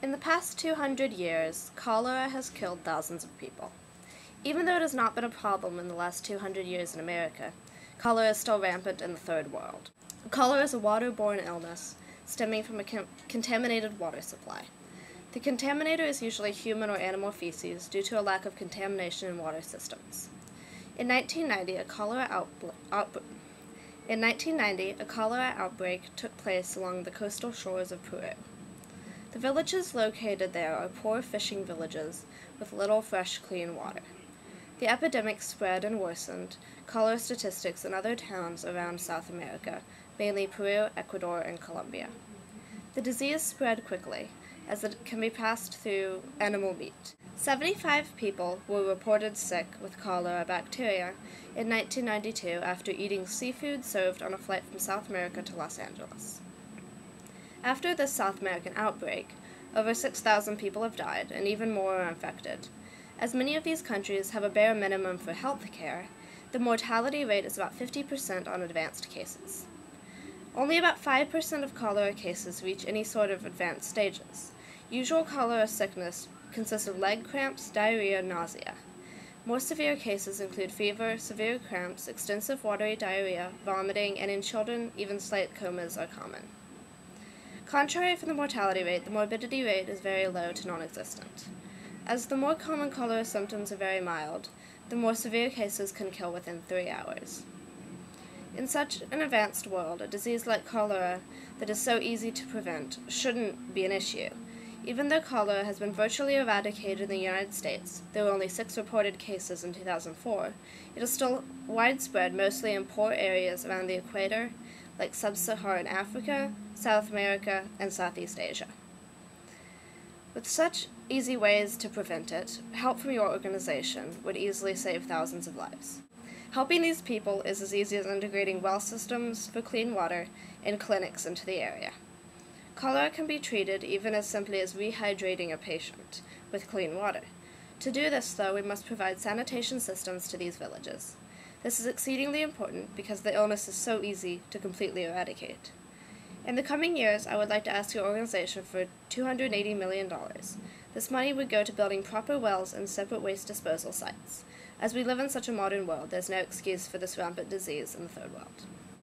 In the past 200 years, cholera has killed thousands of people. Even though it has not been a problem in the last 200 years in America, cholera is still rampant in the Third World. Cholera is a waterborne illness stemming from a contaminated water supply. The contaminator is usually human or animal feces due to a lack of contamination in water systems. In 1990, a cholera outbreak took place along the coastal shores of Peru. The villages located there are poor fishing villages with little fresh, clean water. The epidemic spread and worsened cholera statistics in other towns around South America, mainly Peru, Ecuador, and Colombia. The disease spread quickly, as it can be passed through animal meat. 75 people were reported sick with cholera bacteria in 1992 after eating seafood served on a flight from South America to Los Angeles. After this South American outbreak, over 6,000 people have died, and even more are infected. As many of these countries have a bare minimum for health care, the mortality rate is about 50% on advanced cases. Only about 5% of cholera cases reach any sort of advanced stages. Usual cholera sickness consists of leg cramps, diarrhea, and nausea. More severe cases include fever, severe cramps, extensive watery diarrhea, vomiting, and in children, even slight comas are common. Contrary from the mortality rate, the morbidity rate is very low to non-existent. As the more common cholera symptoms are very mild, the more severe cases can kill within 3 hours. In such an advanced world, a disease like cholera that is so easy to prevent shouldn't be an issue. Even though cholera has been virtually eradicated in the United States, there were only 6 reported cases in 2004, it is still widespread mostly in poor areas around the equator, like sub-Saharan Africa, South America, and Southeast Asia. With such easy ways to prevent it, help from your organization would easily save thousands of lives. Helping these people is as easy as integrating well systems for clean water and clinics into the area. Cholera can be treated even as simply as rehydrating a patient with clean water. To do this, though, we must provide sanitation systems to these villages. This is exceedingly important because the illness is so easy to completely eradicate. In the coming years, I would like to ask your organization for $280 million. This money would go to building proper wells and separate waste disposal sites. As we live in such a modern world, there's no excuse for this rampant disease in the Third World.